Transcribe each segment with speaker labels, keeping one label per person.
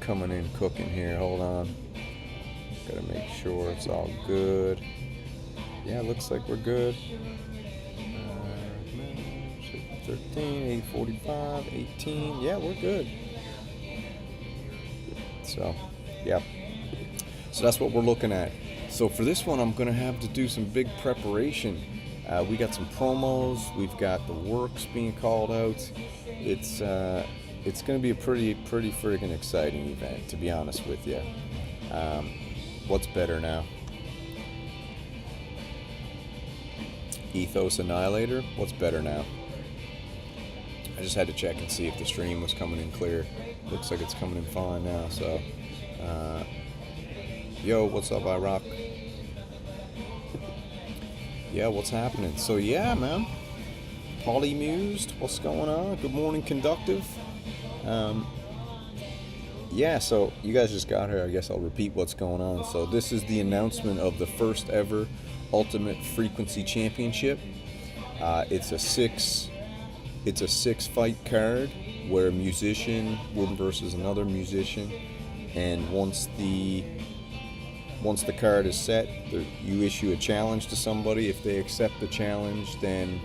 Speaker 1: coming in cooking here. Hold on. Gotta make sure it's all good. Yeah, looks like we're good. 13, 8:45, 18. Yeah, we're good. So, yeah. So that's what we're looking at. So for this one, I'm going to have to do some big preparation. We got some promos. We've got the works being called out. It's going to be a pretty friggin' exciting event, to be honest with you. What's better now? Ethos Annihilator? What's better now? I just had to check and see if the stream was coming in clear. Looks like it's coming in fine now, so... yo, what's up, iRock? Yeah, what's happening? So, yeah, man. Polymused, what's going on? Good morning, Conductive. Yeah, so you guys just got here. I guess I'll repeat what's going on. So this is the announcement of the first ever Ultimate Frequency Championship. It's a six fight card where a musician, one versus another musician, and once the card is set, you issue a challenge to somebody. If they accept the challenge, then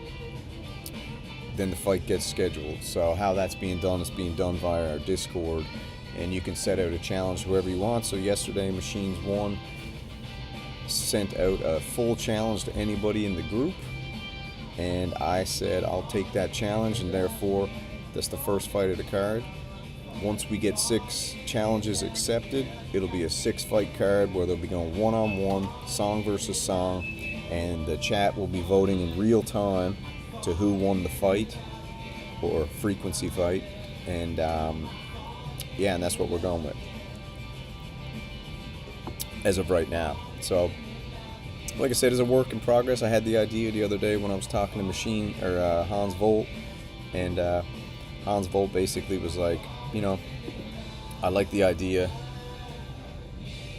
Speaker 1: the fight gets scheduled. So how that's being done is being done via our Discord, and you can set out a challenge to whoever you want. So yesterday, Machines 1 sent out a full challenge to anybody in the group, and I said I'll take that challenge, and therefore that's the first fight of the card. Once we get 6 challenges accepted, it'll be a 6-fight card where they'll be going one-on-one, song versus song, and the chat will be voting in real time to who won the fight, or frequency fight, and yeah, and that's what we're going with as of right now. So, like I said, it's a work in progress. I had the idea the other day when I was talking to Hans Volt, and Hans Volt basically was like, you know, I like the idea.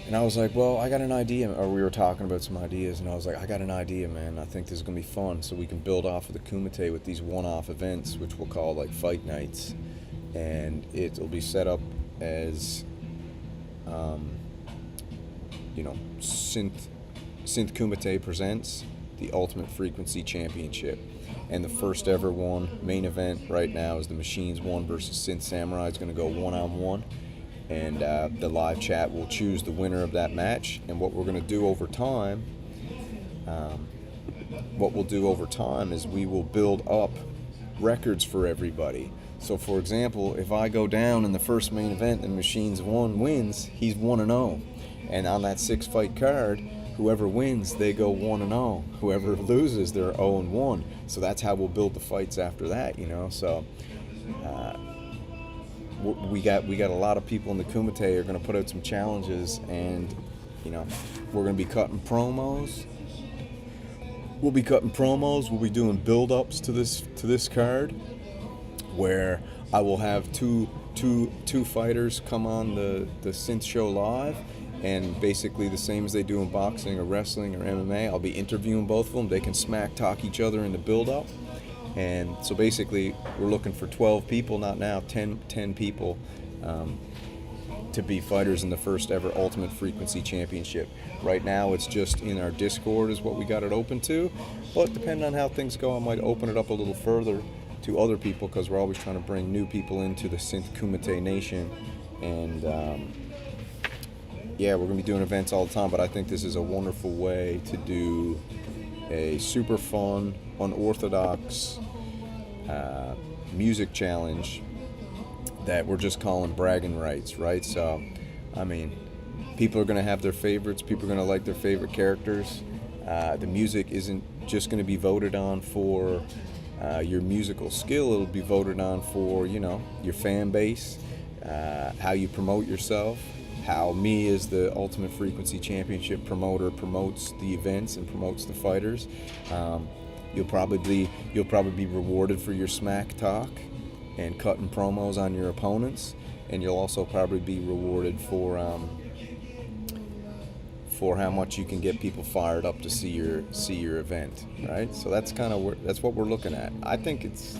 Speaker 1: And I was like, well, I got an idea. Or we were talking about some ideas, and I was like, I got an idea, man. I think this is going to be fun. So we can build off of the Kumite with these one-off events, which we'll call like fight nights. And it'll be set up as, you know, SYNTH Kumite presents the Ultimate Frequency Championship. And the first ever one, main event right now, is the Machines 1 versus Synth Samurai. It's going to go one-on-one. And the live chat will choose the winner of that match. And what we're going to do over time, is we will build up records for everybody. So, for example, if I go down in the first main event and Machines 1 wins, he's 1-0. And on that 6-fight card, whoever wins, they go 1-0. Whoever loses, they're 0-1. So that's how we'll build the fights after that, you know. So we got a lot of people in the Kumite are going to put out some challenges, and you know, we're going to be cutting promos. We'll be doing build-ups to this card, where I will have two fighters come on the Synth show live. And basically the same as they do in boxing or wrestling or MMA, I'll be interviewing both of them. They can smack talk each other in the build-up. And so basically we're looking for 12 people, not now, 10 people to be fighters in the first ever Ultimate Frequency Championship. Right now it's just in our Discord is what we got it open to. But depending on how things go, I might open it up a little further to other people, because we're always trying to bring new people into the Synth Kumite Nation. And yeah, we're going to be doing events all the time, but I think this is a wonderful way to do a super fun, unorthodox music challenge that we're just calling bragging rights, right? So, I mean, people are going to have their favorites. People are going to like their favorite characters. The music isn't just going to be voted on for your musical skill. It'll be voted on for, you know, your fan base, how you promote yourself, how me as the Ultimate Frequency Championship promoter promotes the events and promotes the fighters. You'll probably be rewarded for your smack talk and cutting promos on your opponents, and you'll also probably be rewarded for how much you can get people fired up to see your event, right? So that's what we're looking at. I think it's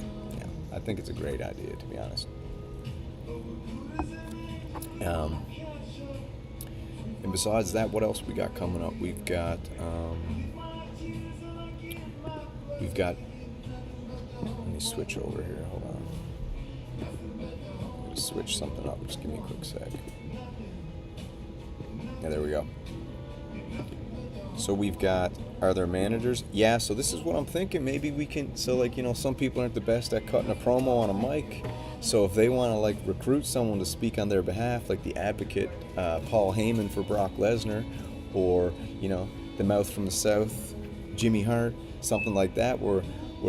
Speaker 1: a great idea, to be honest. Um, and besides that, what else we got coming up? We've got. Let me switch over here. Hold on. I'm gonna switch something up. Just give me a quick sec. Yeah, there we go. So we've got, are there managers? Yeah, so this is what I'm thinking. Maybe we can, so like, some people aren't the best at cutting a promo on a mic. So if they want to like recruit someone to speak on their behalf, like the advocate, Paul Heyman for Brock Lesnar, or, the mouth from the South, Jimmy Hart, something like that, where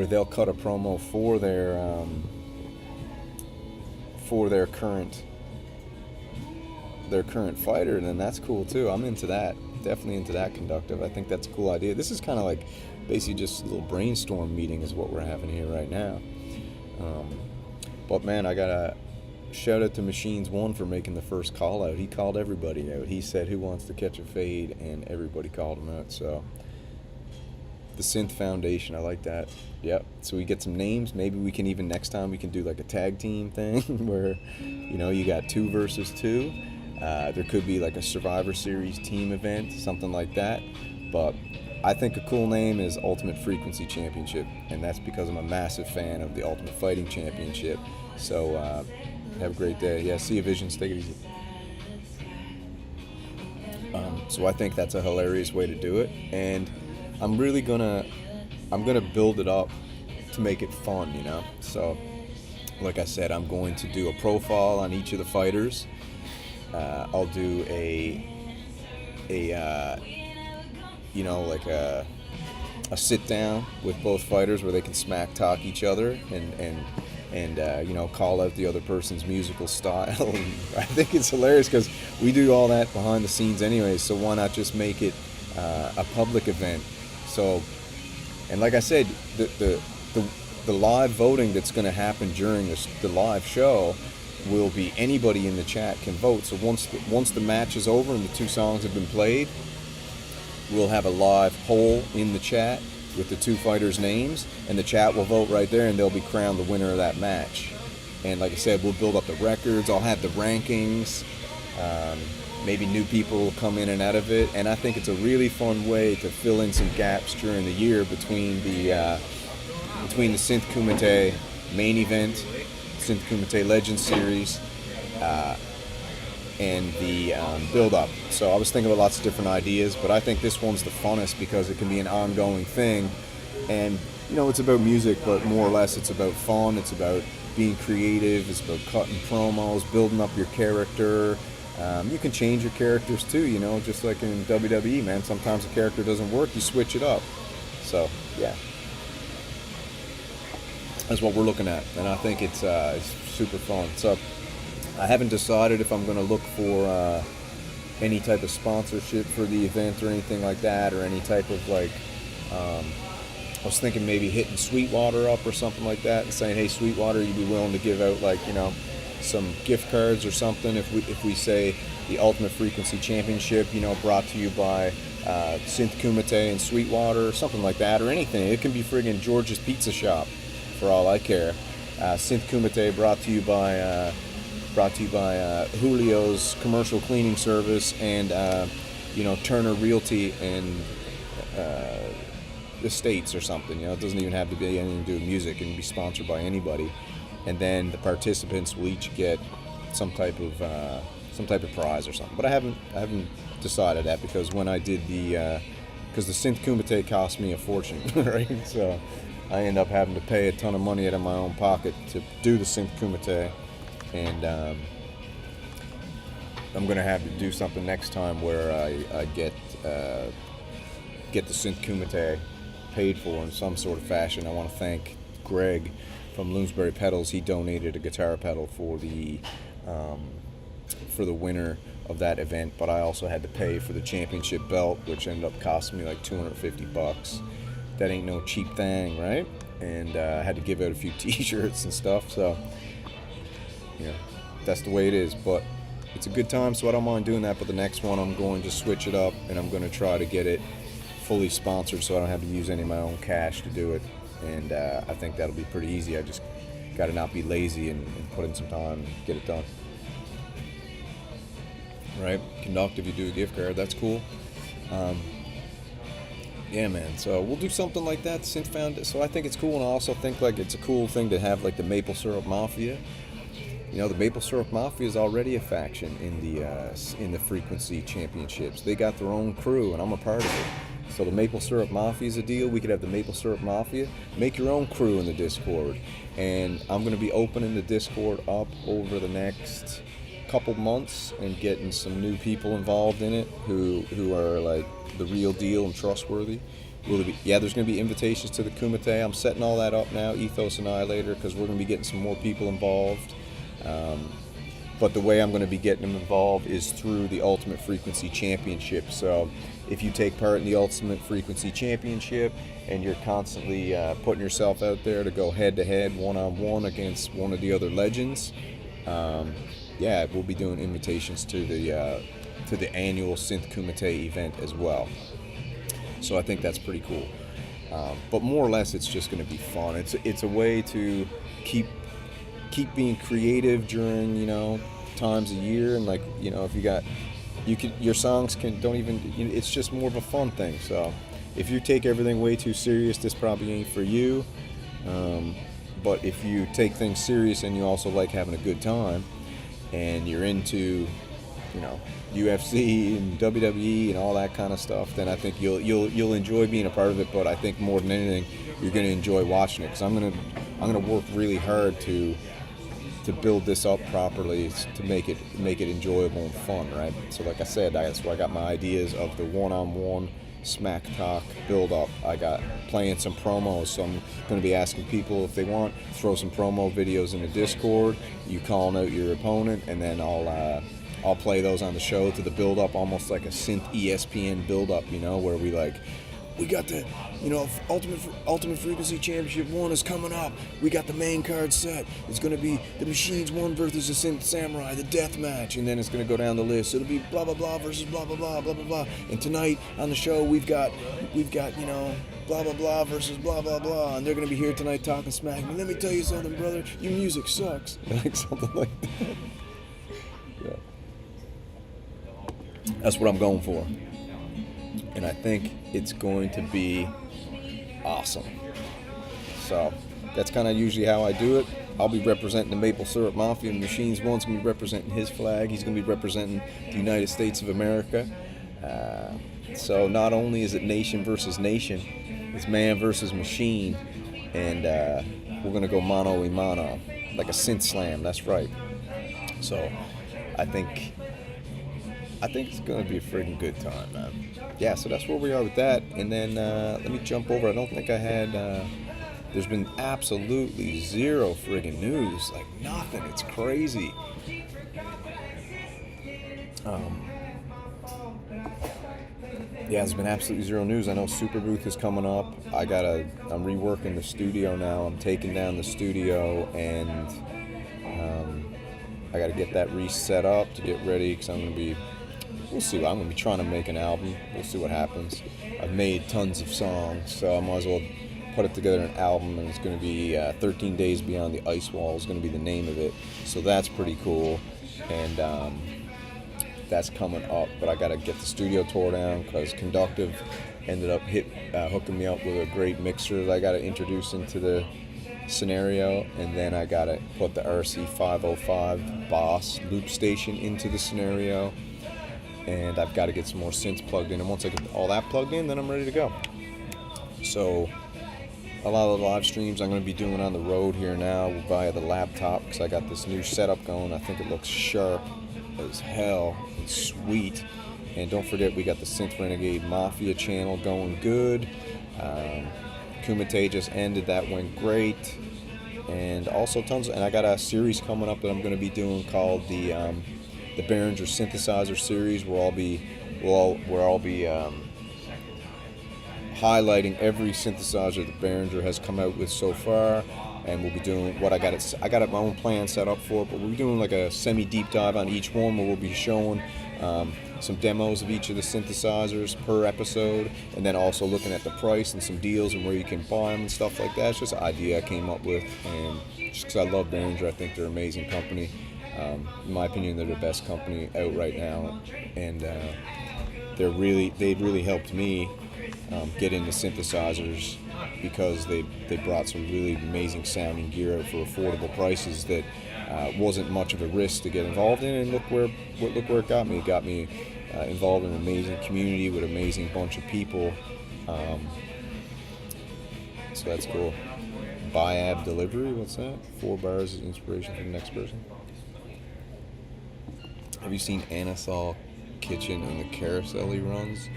Speaker 1: they'll cut a promo for their current fighter, then that's cool too. I'm into that. Definitely into that conductive. I think that's a cool idea. This is kind of like basically just a little brainstorm meeting is what we're having here right now. But man, I gotta shout out to Machines One for making the first call out. He called everybody out. He said, "Who wants to catch a fade?" and everybody called him out. So the Synth Foundation, I like that. Yep. So we get some names. Maybe we can even next time we can do like a tag team thing where you got 2 versus 2. There could be like a Survivor Series team event, something like that. But I think a cool name is Ultimate Frequency Championship, and that's because I'm a massive fan of the Ultimate Fighting Championship. So have a great day. Yeah, see you, Visions. Take it easy. So I think that's a hilarious way to do it, and I'm really gonna build it up to make it fun, So, like I said, I'm going to do a profile on each of the fighters. I'll do a sit down with both fighters where they can smack talk each other and call out the other person's musical style. I think it's hilarious because we do all that behind the scenes anyway. So why not just make it a public event? So, and like I said, the live voting that's going to happen during the live show will be anybody in the chat can vote. So once the match is over and the 2 songs have been played, we'll have a live poll in the chat with the 2 fighters' names, and the chat will vote right there, and they'll be crowned the winner of that match. And like I said, we'll build up the records. I'll have the rankings. Maybe new people will come in and out of it, and I think it's a really fun way to fill in some gaps during the year between the Synth Kumite main event, Synth Kumite Legends Series, and the build-up. So I was thinking of lots of different ideas, but I think this one's the funnest because it can be an ongoing thing. And, it's about music, but more or less it's about fun, it's about being creative, it's about cutting promos, building up your character. You can change your characters too, just like in WWE, man. Sometimes a character doesn't work, you switch it up. So, yeah. That's what we're looking at, and I think it's super fun. So I haven't decided if I'm going to look for any type of sponsorship for the event or anything like that, or any type of like, I was thinking maybe hitting Sweetwater up or something like that and saying, hey, Sweetwater, you'd be willing to give out like, some gift cards or something if we say the Ultimate Frequency Championship, brought to you by Synth Kumite and Sweetwater or something like that, or anything. It can be friggin' George's Pizza Shop for all I care. Synth Kumite brought to you by Julio's Commercial Cleaning Service and Turner Realty and Estates or something. It doesn't even have to be anything to do with music. It can be sponsored by anybody, and then the participants will each get some type of prize or something. But I haven't decided that because when I did because the Synth Kumite cost me a fortune, right? So I end up having to pay a ton of money out of my own pocket to do the Synth Kumite, and I'm gonna have to do something next time where I get the Synth Kumite paid for in some sort of fashion. I want to thank Greg from Bloomsbury Pedals. He donated a guitar pedal for the winner of that event, but I also had to pay for the championship belt, which ended up costing me like $250. That ain't no cheap thing, right? And I had to give out a few t-shirts and stuff, so that's the way it is. But it's a good time, so I don't mind doing that. But the next one, I'm going to switch it up, and I'm going to try to get it fully sponsored so I don't have to use any of my own cash to do it. And I think that'll be pretty easy. I just got to not be lazy and put in some time and get it done. right? Conductive, you do a gift card, that's cool. Yeah, man. So we'll do something like that. Synth found it, so I think it's cool, and I also think like it's a cool thing to have like the Maple Syrup Mafia. You know, the Maple Syrup Mafia is already a faction in the Frequency Championships. They got their own crew, and I'm a part of it. So the Maple Syrup Mafia is a deal. We could have the Maple Syrup Mafia. Make your own crew in the Discord, and I'm going to be opening the Discord up over the next couple months and getting some new people involved in it who are like the real deal and trustworthy. Yeah, there's going to be invitations to the Kumite. I'm setting all that up now, Ethos Annihilator, because we're going to be getting some more people involved. But the way I'm going to be getting them involved is through the Ultimate Frequency Championship. So if you take part in the Ultimate Frequency Championship and you're constantly putting yourself out there to go head-to-head, one-on-one against one of the other legends, yeah, we'll be doing invitations to the annual Synth Kumite event as well. So I think that's pretty cool. But more or less, it's just going to be fun. It's a way to keep being creative during, you know, times of year, and like, you know, if your songs don't even, you know, it's just more of a fun thing. So if you take everything way too serious, this probably ain't for you. But if you take things serious and you also like having a good time, and you're into, you know, UFC and WWE and all that kind of stuff, then I think you'll enjoy being a part of it. But I think more than anything, you're going to enjoy watching it, because I'm gonna work really hard to build this up properly, to make it enjoyable and fun, right? So like I said, that's where I got my ideas of the one-on-one smack talk build up. I got playing some promos, so I'm going to be asking people if they want, throw some promo videos in the Discord, you calling out your opponent, and then I'll play those on the show to the build up, almost like a Synth ESPN build up, you know, where we got the, you know, Ultimate Frequency Championship 1 is coming up. We got the main card set. It's going to be the Machines 1 versus the Synth Samurai, the death match, and then it's going to go down the list. It'll be blah blah blah versus blah blah blah blah blah blah. And tonight on the show we've got you know, blah blah blah versus blah blah blah, and they're going to be here tonight talking smack. And let me tell you something, brother, your music sucks. Like something like that. Yeah. That's what I'm going for. And I think it's going to be awesome. So that's kind of usually how I do it. I'll be representing the Maple Syrup Mafia, and Machines One's going to be representing his flag. He's going to be representing the United States of America. So not only is it nation versus nation, it's man versus machine. And we're going to go mano a mano, like a synth slam, that's right. So I think it's going to be a freaking good time, man. Yeah, so that's where we are with that. And then let me jump over. I don't think I had... there's been absolutely zero friggin' news. Like, nothing. It's crazy. Yeah, there's been absolutely zero news. I know Super Booth is coming up. I'm reworking the studio now. I'm taking down the studio, and I got to get that reset up to get ready, because we'll see. I'm going to be trying to make an album. We'll see what happens. I've made tons of songs, so I might as well put it together in an album, and it's going to be 13 Days Beyond the Ice Wall is going to be the name of it. So that's pretty cool, and that's coming up. But I got to get the studio tore down, because Conductive ended up hooking me up with a great mixer that I got to introduce into the scenario, and then I got to put the RC505 Boss loop station into the scenario. And I've got to get some more synths plugged in. And once I get all that plugged in, then I'm ready to go. So a lot of the live streams I'm going to be doing on the road here now via the laptop, because I got this new setup going. I think it looks sharp as hell. It's sweet. And don't forget, we got the Synth Renegade Mafia channel going good. Kumite just ended. That went great. And also and I got a series coming up that I'm going to be doing called the Behringer synthesizer series, where I'll be highlighting every synthesizer that Behringer has come out with so far, and we'll be doing what I got my own plan set up for it, but we'll be doing like a semi deep dive on each one, where we'll be showing some demos of each of the synthesizers per episode, and then also looking at the price and some deals and where you can buy them and stuff like that. It's just an idea I came up with, and just because I love Behringer, I think they're an amazing company. In my opinion, they're the best company out right now, and they've really helped me get into synthesizers, because they brought some really amazing sounding gear out for affordable prices that wasn't much of a risk to get involved in. And look where it got me. It got me involved in an amazing community with an amazing bunch of people. So that's cool. Biab delivery, what's that? 4 bars is inspiration for the next person. Have you seen Anasol Kitchen and the carousel he runs?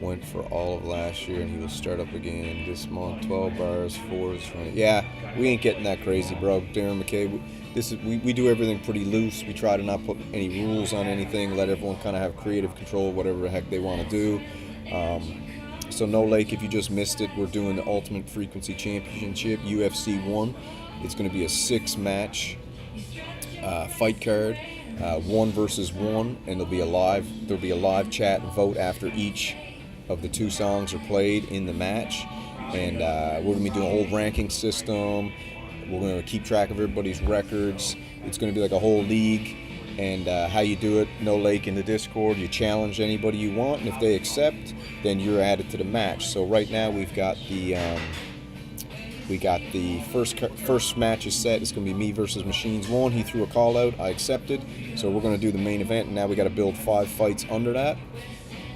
Speaker 1: Went for all of last year, and he will start up again this month. 12 bars, 4 is from. Yeah, we ain't getting that crazy, bro. Darren McKay, we do everything pretty loose. We try to not put any rules on anything. Let everyone kind of have creative control of whatever the heck they want to do. So No Lake, if you just missed it, we're doing the Ultimate Frequency Championship, UFC 1. It's going to be a 6-match fight card, 1 versus 1, and there'll be a live chat and vote after each of the 2 songs are played in the match. And we're going to be doing a whole ranking system. We're going to keep track of everybody's records. It's going to be like a whole league. And how you do it, No Lake in the Discord, you challenge anybody you want, and if they accept, then you're added to the match. So right now we've got the first match is set. It's going to be me versus Machines 1. He threw a call out, I accepted. So we're going to do the main event, and now we got to build 5 fights under that.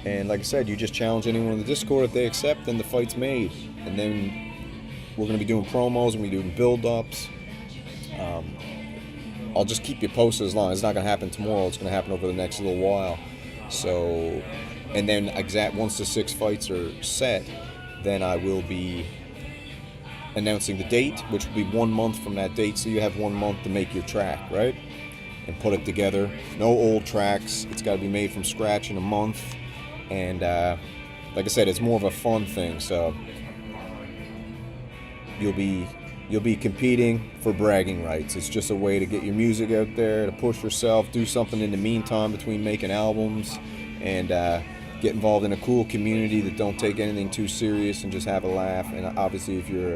Speaker 1: And like I said, you just challenge anyone in the Discord. If they accept, then the fight's made. And then we're going to be doing promos, and we're doing build-ups. I'll just keep you posted as long. It's not going to happen tomorrow. It's going to happen over the next little while. So, and then once the 6 fights are set, then I will be announcing the date, which will be 1 month from that date. So you have 1 month to make your track, right? And put it together. No old tracks. It's got to be made from scratch in a month. And like I said, it's more of a fun thing. So you'll be competing for bragging rights. It's just a way to get your music out there, to push yourself, do something in the meantime between making albums, and get involved in a cool community that don't take anything too serious and just have a laugh. And obviously, if you're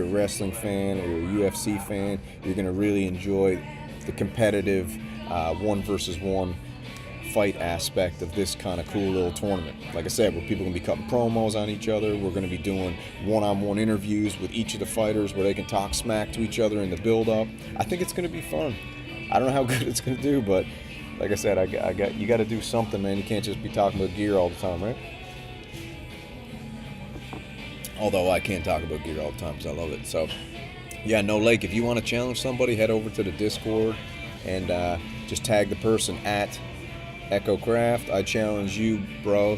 Speaker 1: a wrestling fan or you're a UFC fan, you're going to really enjoy the competitive 1 versus 1 fight aspect of this kind of cool little tournament. Like I said, where people are going to be cutting promos on each other. We're going to be doing one-on-one interviews with each of the fighters where they can talk smack to each other in the build-up. I think it's going to be fun. I don't know how good it's going to do, but like I said, you got to do something, man. You can't just be talking about gear all the time, right? Although I can't talk about gear all the time because I love it. So, yeah, No Lake, if you want to challenge somebody, head over to the Discord and just tag the person at Echo Craft. I challenge you, bro,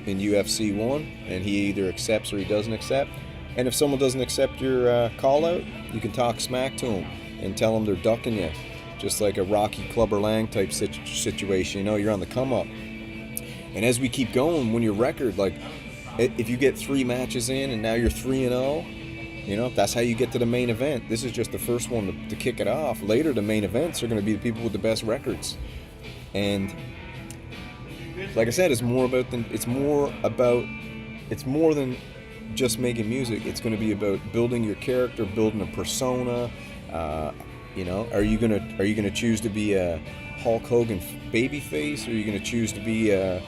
Speaker 1: in UFC 1, and he either accepts or he doesn't accept. And if someone doesn't accept your call out, you can talk smack to them and tell them they're ducking you, just like a Rocky Clubber Lang type situation. You know, you're on the come up. And as we keep going, when your record, like, if you get 3 matches in and now you're 3-0, you know, that's how you get to the main event. This is just the first one to kick it off. Later, the main events are going to be the people with the best records. And like I said, it's more than just making music. It's going to be about building your character, building a persona. You know, are you gonna choose to be a Hulk Hogan babyface, or are you gonna choose to be a,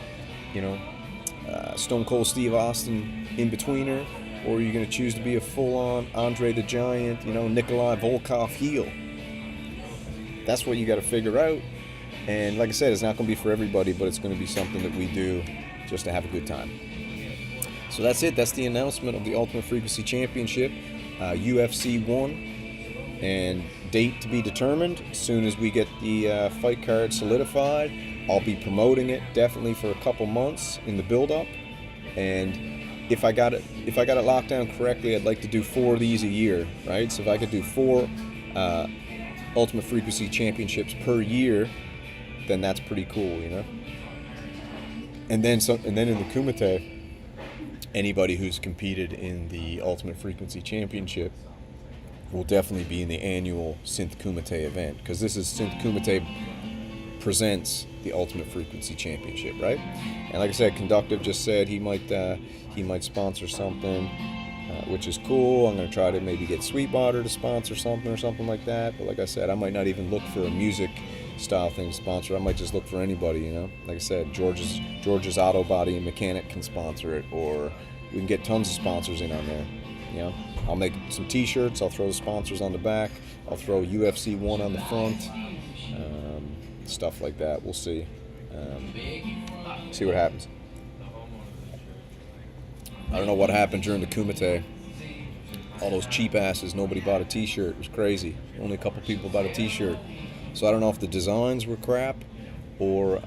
Speaker 1: Stone Cold Steve Austin in-betweener, or are you gonna choose to be a full-on Andre the Giant, Nikolai Volkov heel? That's what you got to figure out. And like I said, it's not going to be for everybody, but it's going to be something that we do just to have a good time. So that's it. That's the announcement of the Ultimate Frequency Championship, UFC 1, and date to be determined. As soon as we get the fight card solidified, I'll be promoting it definitely for a couple months in the build-up. And if I got it locked down correctly, I'd like to do 4 of these a year, right? So if I could do 4 Ultimate Frequency Championships per year, then that's pretty cool, And then in the Kumite, anybody who's competed in the Ultimate Frequency Championship will definitely be in the annual SYNTH Kumite event, because this is SYNTH Kumite presents the Ultimate Frequency Championship, right? And like I said, Conductive just said he might sponsor something, which is cool. I'm going to try to maybe get Sweetwater to sponsor something or something like that. But like I said, I might not even look for a music style thing to sponsor. I might just look for anybody, you know. Like I said, George's Auto Body and Mechanic can sponsor it, or we can get tons of sponsors in on there. You know, I'll make some T-shirts. I'll throw the sponsors on the back. I'll throw UFC 1 on the front. Stuff like that. We'll see. See what happens. I don't know what happened during the Kumite. All those cheap asses, nobody bought a T-shirt. It was crazy. Only a couple people bought a T-shirt. So I don't know if the designs were crap, or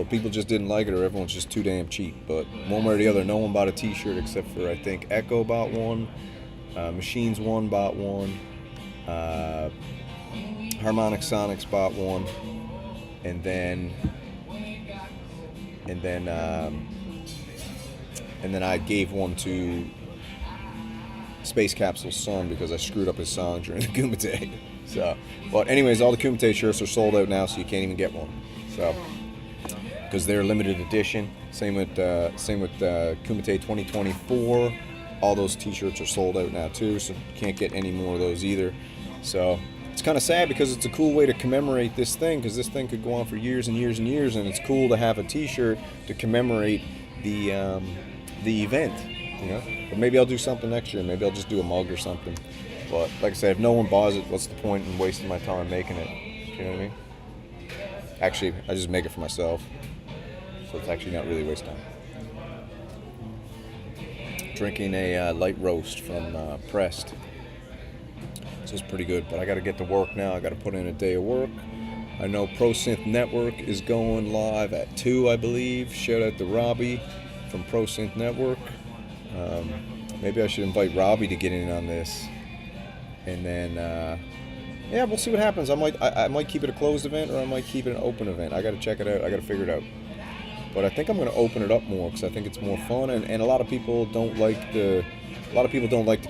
Speaker 1: people just didn't like it, or everyone's just too damn cheap. But one way or the other, no one bought a T-shirt except for, I think, Echo bought one, Machines 1 bought one, Harmonic Sonics bought one, and then I gave one to Space Capsule's son because I screwed up his song during the Kumite. So, but anyways, all the Kumite shirts are sold out now, so you can't even get one. So, because they're limited edition. Same with Kumite 2024. All those T-shirts are sold out now too, so you can't get any more of those either. So it's kind of sad because it's a cool way to commemorate this thing, because this thing could go on for years and years and years, and it's cool to have a T-shirt to commemorate the event, you know. But maybe I'll do something next year. Maybe I'll just do a mug or something. But like I said, if no one buys it, what's the point in wasting my time making it? You know what I mean? Actually, I just make it for myself, so it's actually not really a waste of time. Drinking a light roast from Pressed. This is pretty good, but I got to get to work now. I got to put in a day of work. I know ProSynth Network is going live at 2, I believe. Shout out to Robbie from ProSynth Network. Maybe I should invite Robbie to get in on this, and then yeah, we'll see what happens. I might keep it a closed event, or I might keep it an open event. I got to check it out. I got to figure it out. But I think I'm going to open it up more because I think it's more fun, and a lot of people don't like the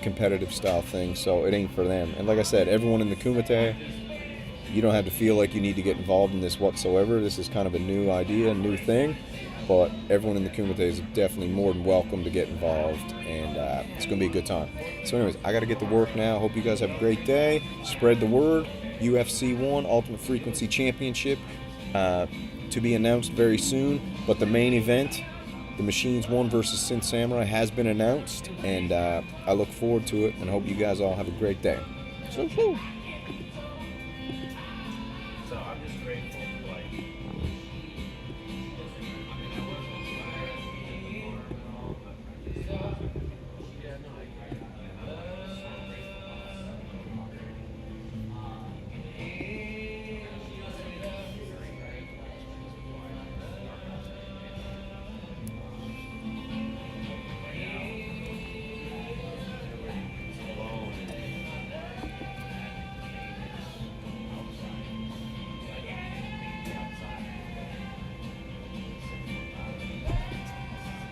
Speaker 1: competitive style thing, so it ain't for them. And like I said, everyone in the Kumite, you don't have to feel like you need to get involved in this whatsoever. This is kind of a new idea, a new thing, but everyone in the Kumite is definitely more than welcome to get involved, and it's going to be a good time. So anyways, I got to get to work now. Hope you guys have a great day. Spread the word. UFC 1 Ultimate Frequency Championship to be announced very soon, but the main event, the Machines 1 versus Synth Samurai, has been announced, and I look forward to it, and hope you guys all have a great day. So